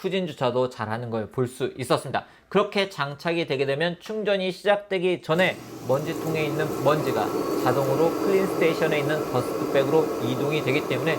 후진 주차도 잘하는 걸 볼 수 있었습니다. 그렇게 장착이 되게 되면 충전이 시작되기 전에 먼지통에 있는 먼지가 자동으로 클린 스테이션에 있는 더스트백으로 이동이 되기 때문에.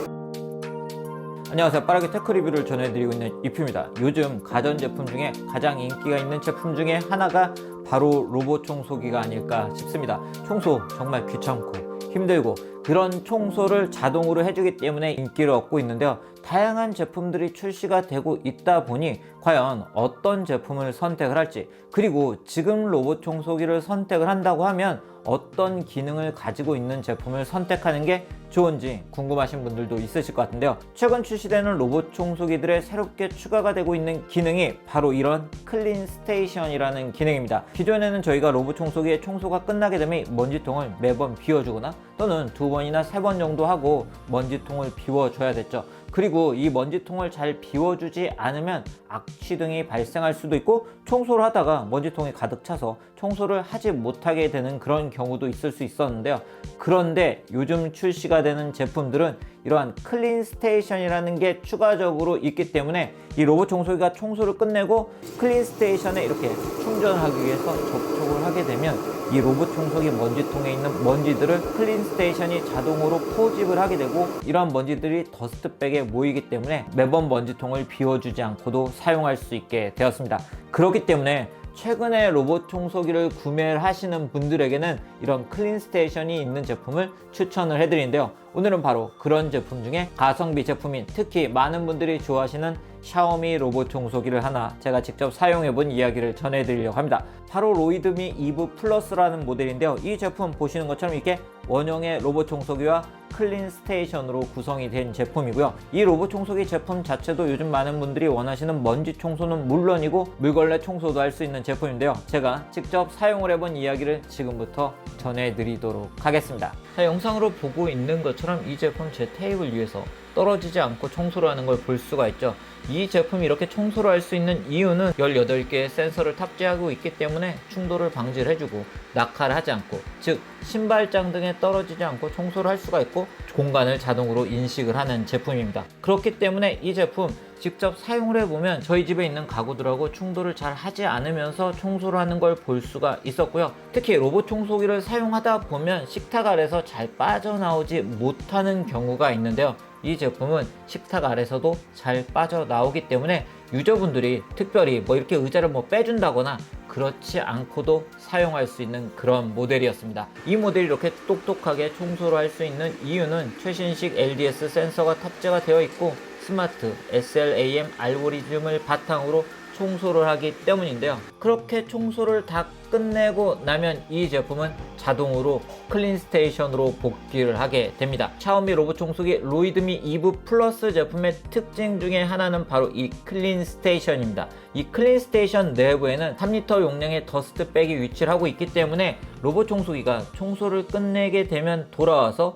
안녕하세요, 빠르게 테크 리뷰를 전해드리고 있는 이프입니다. 요즘 가전제품 중에 가장 인기가 있는 제품 중에 하나가 바로 로봇 청소기가 아닐까 싶습니다. 청소 정말 귀찮고 힘들고 그런 청소를 자동으로 해주기 때문에 인기를 얻고 있는데요. 다양한 제품들이 출시가 되고 있다 보니 과연 어떤 제품을 선택을 할지, 그리고 지금 로봇 청소기를 선택을 한다고 하면 어떤 기능을 가지고 있는 제품을 선택하는 게 좋은지 궁금하신 분들도 있으실 것 같은데요. 최근 출시되는 로봇 청소기들에 새롭게 추가가 되고 있는 기능이 바로 이런 클린 스테이션이라는 기능입니다. 기존에는 저희가 로봇 청소기의 청소가 끝나게 되면 먼지통을 매번 비워주거나 또는 2번이나 3번 정도 하고 먼지통을 비워줘야 됐죠. 그리고 이 먼지통을 잘 비워주지 않으면 악취등이 발생할 수도 있고 청소를 하다가 먼지통이 가득 차서 청소를 하지 못하게 되는 그런 경우도 있을 수 있었는데요. 그런데 요즘 출시가 되는 제품들은 이러한 클린 스테이션이라는 게 추가적으로 있기 때문에 이 로봇 청소기가 청소를 끝내고 클린 스테이션에 이렇게 충전하기 위해서 접촉을 하게 되면 이 로봇 청소기 먼지통에 있는 먼지들을 클린 스테이션이 자동으로 포집을 하게 되고, 이러한 먼지들이 더스트백에 모이기 때문에 매번 먼지통을 비워주지 않고도 사용할 수 있게 되었습니다. 그렇기 때문에 최근에 로봇 청소기를 구매를 하시는 분들에게는 이런 클린 스테이션이 있는 제품을 추천을 해드리는데요. 오늘은 바로 그런 제품 중에 가성비 제품인, 특히 많은 분들이 좋아하시는 샤오미 로봇 청소기를 하나 제가 직접 사용해본 이야기를 전해드리려고 합니다. 바로 로이드미 이브 플러스라는 모델인데요. 이 제품 보시는 것처럼 이렇게 원형의 로봇 청소기와 클린 스테이션으로 구성이 된 제품이고요. 이 로봇 청소기 제품 자체도 요즘 많은 분들이 원하시는 먼지 청소는 물론이고 물걸레 청소도 할 수 있는 제품인데요. 제가 직접 사용을 해본 이야기를 지금부터 전해드리도록 하겠습니다. 자, 영상으로 보고 있는 것처럼 이 제품 제 테이블 위에서 떨어지지 않고 청소를 하는 걸 볼 수가 있죠. 이 제품이 이렇게 청소를 할 수 있는 이유는 18개의 센서를 탑재하고 있기 때문에 충돌을 방지를 해주고 낙하를 하지 않고, 즉 신발장 등에 떨어지지 않고 청소를 할 수가 있고 공간을 자동으로 인식을 하는 제품입니다. 그렇기 때문에 이 제품 직접 사용을 해보면 저희 집에 있는 가구들하고 충돌을 잘 하지 않으면서 청소를 하는 걸 볼 수가 있었고요. 특히 로봇 청소기를 사용하다 보면 식탁 아래서 잘 빠져나오지 못하는 경우가 있는데요. 이 제품은 식탁 아래서도 잘 빠져나오기 때문에 유저분들이 특별히 이렇게 의자를 빼준다거나 그렇지 않고도 사용할 수 있는 그런 모델이었습니다. 이 모델이 이렇게 똑똑하게 청소를 할 수 있는 이유는 최신식 LDS 센서가 탑재가 되어 있고 스마트 SLAM 알고리즘을 바탕으로 청소를 하기 때문인데요. 그렇게 청소를 다 끝내고 나면 이 제품은 자동으로 클린 스테이션으로 복귀를 하게 됩니다. 샤오미 로봇 청소기 로이드미 이브 플러스 제품의 특징 중에 하나는 바로 이 클린 스테이션입니다. 이 클린 스테이션 내부에는 3리터 용량의 더스트백이 위치를 하고 있기 때문에 로봇 청소기가 청소를 끝내게 되면 돌아와서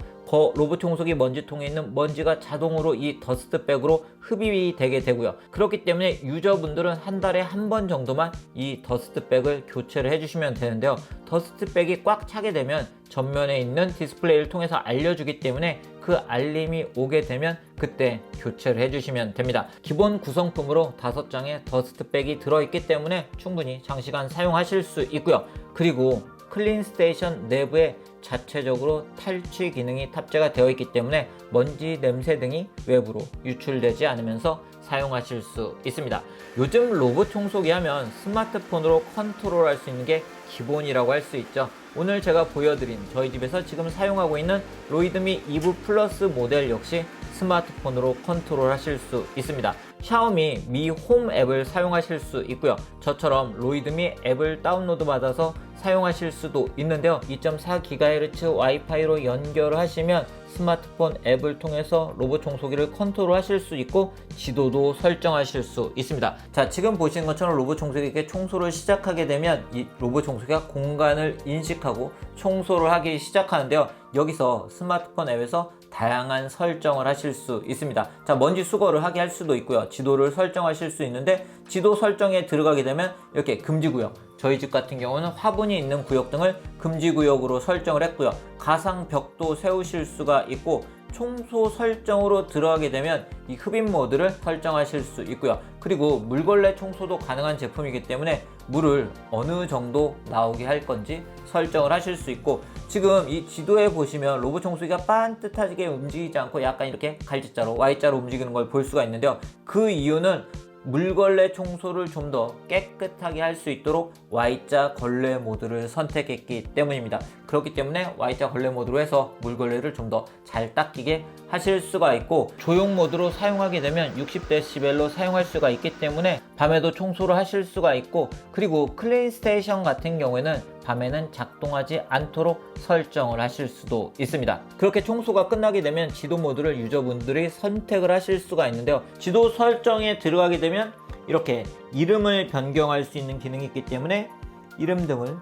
로봇 청소기 먼지통에 있는 먼지가 자동으로 이 더스트백으로 흡입이 되게 되고요. 그렇기 때문에 유저분들은 한 달에 한 번 정도만 이 더스트백을 교체를 해주시면 되는데요. 더스트백이 꽉 차게 되면 전면에 있는 디스플레이를 통해서 알려주기 때문에 그 알림이 오게 되면 그때 교체를 해주시면 됩니다. 기본 구성품으로 5장의 더스트백이 들어있기 때문에 충분히 장시간 사용하실 수 있고요. 그리고 클린 스테이션 내부에 자체적으로 탈취 기능이 탑재가 되어 있기 때문에 먼지, 냄새 등이 외부로 유출되지 않으면서 사용하실 수 있습니다. 요즘 로봇 청소기 하면 스마트폰으로 컨트롤할 수 있는 게 기본이라고 할 수 있죠. 오늘 제가 보여드린 저희 집에서 지금 사용하고 있는 로이드미 이브 플러스 모델 역시 스마트폰으로 컨트롤 하실 수 있습니다. 샤오미 미 홈 앱을 사용하실 수 있고요. 저처럼 로이드미 앱을 다운로드 받아서 사용하실 수도 있는데요. 2.4GHz 와이파이로 연결을 하시면 스마트폰 앱을 통해서 로봇 청소기를 컨트롤 하실 수 있고 지도도 설정하실 수 있습니다. 자, 지금 보시는 것처럼 로봇 청소기가 청소를 시작하게 되면 이 로봇 청소기가 공간을 인식하고 청소를 하기 시작하는데요. 여기서 스마트폰 앱에서 다양한 설정을 하실 수 있습니다. 자, 먼지 수거를 하게 할 수도 있고요. 지도를 설정하실 수 있는데 지도 설정에 들어가게 되면 이렇게 금지구역, 저희 집 같은 경우는 화분이 있는 구역 등을 금지구역으로 설정을 했고요. 가상 벽도 세우실 수가 있고 청소 설정으로 들어가게 되면 이 흡입 모드를 설정하실 수 있고요. 그리고 물걸레 청소도 가능한 제품이기 때문에 물을 어느 정도 나오게 할 건지 설정을 하실 수 있고, 지금 이 지도에 보시면 로봇 청소기가 반듯하게 움직이지 않고 약간 이렇게 갈짓자로 Y자로 움직이는 걸 볼 수가 있는데요. 그 이유는 물걸레 청소를 좀 더 깨끗하게 할 수 있도록 Y자 걸레 모드를 선택했기 때문입니다. 그렇기 때문에 Y자 걸레 모드로 해서 물걸레를 좀 더 잘 닦이게 하실 수가 있고, 조용 모드로 사용하게 되면 60dB로 사용할 수가 있기 때문에 밤에도 청소를 하실 수가 있고, 그리고 클린 스테이션 같은 경우에는 밤에는 작동하지 않도록 설정을 하실 수도 있습니다. 그렇게 청소가 끝나게 되면 지도 모드를 유저분들이 선택을 하실 수가 있는데요. 지도 설정에 들어가게 되면 이렇게 이름을 변경할 수 있는 기능이 있기 때문에 이름 등을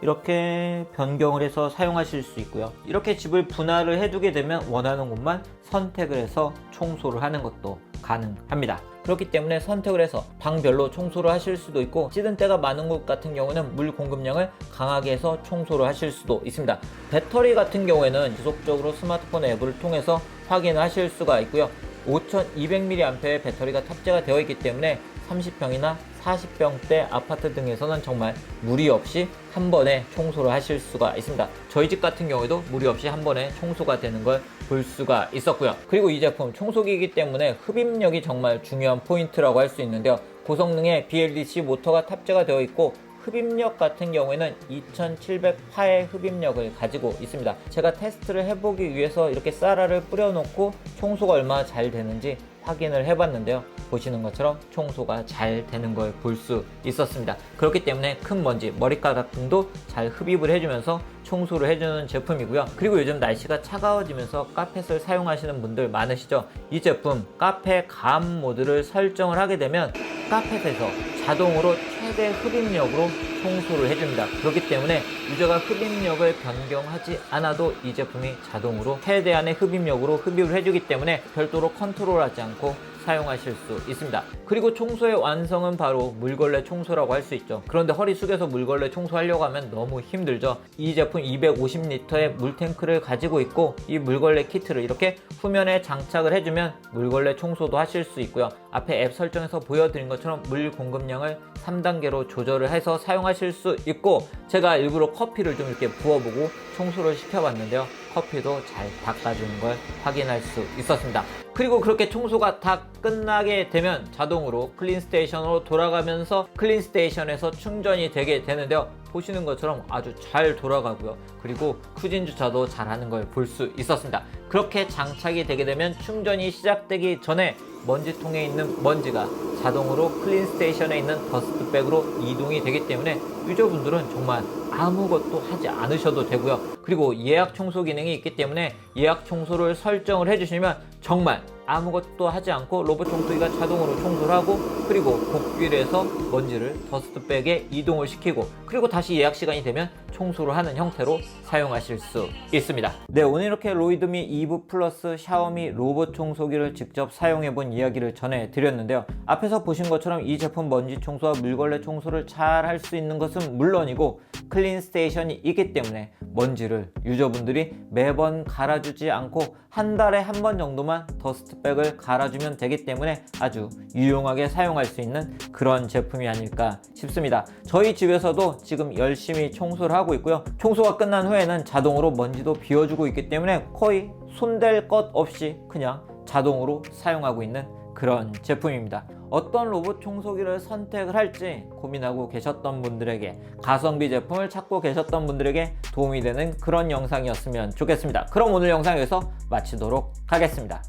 이렇게 변경을 해서 사용하실 수 있고요. 이렇게 집을 분할을 해두게 되면 원하는 곳만 선택을 해서 청소를 하는 것도 가능합니다. 그렇기 때문에 선택을 해서 방별로 청소를 하실 수도 있고, 찌든 때가 많은 곳 같은 경우는 물 공급량을 강하게 해서 청소를 하실 수도 있습니다. 배터리 같은 경우에는 지속적으로 스마트폰 앱을 통해서 확인을 하실 수가 있고요. 5200mAh의 배터리가 탑재가 되어 있기 때문에 30평이나 40평대 아파트 등에서는 정말 무리 없이 한 번에 청소를 하실 수가 있습니다. 저희 집 같은 경우에도 무리 없이 한 번에 청소가 되는 걸 볼 수가 있었고요. 그리고 이 제품 청소기이기 때문에 흡입력이 정말 중요한 포인트라고 할 수 있는데요. 고성능의 BLDC 모터가 탑재가 되어 있고, 흡입력 같은 경우에는 2700파의 흡입력을 가지고 있습니다. 제가 테스트를 해보기 위해서 이렇게 쌀알을 뿌려놓고 청소가 얼마나 잘 되는지 확인을 해봤는데요. 보시는 것처럼 청소가 잘 되는 걸 볼 수 있었습니다. 그렇기 때문에 큰 먼지, 머리카락 등도 잘 흡입을 해주면서 청소를 해주는 제품이고요. 그리고 요즘 날씨가 차가워지면서 카펫을 사용하시는 분들 많으시죠? 이 제품 카페 가압 모드를 설정을 하게 되면 카펫에서 자동으로 최대 흡입력으로 청소를 해줍니다. 그렇기 때문에 유저가 흡입력을 변경하지 않아도 이 제품이 자동으로 최대한의 흡입력으로 흡입을 해주기 때문에 별도로 컨트롤하지 않고 사용하실 수 있습니다. 그리고 청소의 완성은 바로 물걸레 청소라고 할 수 있죠. 그런데 허리 숙여서 물걸레 청소하려고 하면 너무 힘들죠. 이 제품 250리터의 물탱크를 가지고 있고, 이 물걸레 키트를 이렇게 후면에 장착을 해주면 물걸레 청소도 하실 수 있고요. 앞에 앱 설정에서 보여드린 것처럼 물 공급량을 3단계로 조절을 해서 사용하실 수 있고, 제가 일부러 커피를 좀 이렇게 부어보고 청소를 시켜봤는데요. 커피도 잘 닦아주는 걸 확인할 수 있었습니다. 그리고 그렇게 청소가 다 끝나게 되면 자동으로 클린 스테이션으로 돌아가면서 클린 스테이션에서 충전이 되게 되는데요. 보시는 것처럼 아주 잘 돌아가고요. 그리고 후진 주차도 잘하는 걸 볼 수 있었습니다. 그렇게 장착이 되게 되면 충전이 시작되기 전에 먼지통에 있는 먼지가 자동으로 클린 스테이션에 있는 더스트백으로 이동이 되기 때문에 유저분들은 정말 아무것도 하지 않으셔도 되고요. 그리고 예약 청소 기능이 있기 때문에 예약 청소를 설정을 해주시면 정말 아무것도 하지 않고 로봇 청소기가 자동으로 청소를 하고, 그리고 복귀를 해서 먼지를 더스트백에 이동을 시키고, 그리고 다시 예약 시간이 되면 청소를 하는 형태로 사용하실 수 있습니다. 네, 오늘 이렇게 로이드미 이브 플러스 샤오미 로봇 청소기를 직접 사용해본 이야기를 전해드렸는데요. 앞에서 보신 것처럼 이 제품 먼지 청소와 물걸레 청소를 잘 할 수 있는 것은 물론이고, 클린 스테이션이 있기 때문에 먼지를 유저분들이 매번 갈아주지 않고 한 달에 한 번 정도만 더스트백을 갈아주면 되기 때문에 아주 유용하게 사용할 수 있는 그런 제품이 아닐까 싶습니다. 저희 집에서도 지금 열심히 청소를 하고 있고요. 청소가 끝난 후에는 자동으로 먼지도 비워주고 있기 때문에 거의 손댈 것 없이 그냥 자동으로 사용하고 있는 그런 제품입니다. 어떤 로봇 청소기를 선택을 할지 고민하고 계셨던 분들에게, 가성비 제품을 찾고 계셨던 분들에게 도움이 되는 그런 영상이었으면 좋겠습니다. 그럼 오늘 영상 여기서 마치도록 하겠습니다.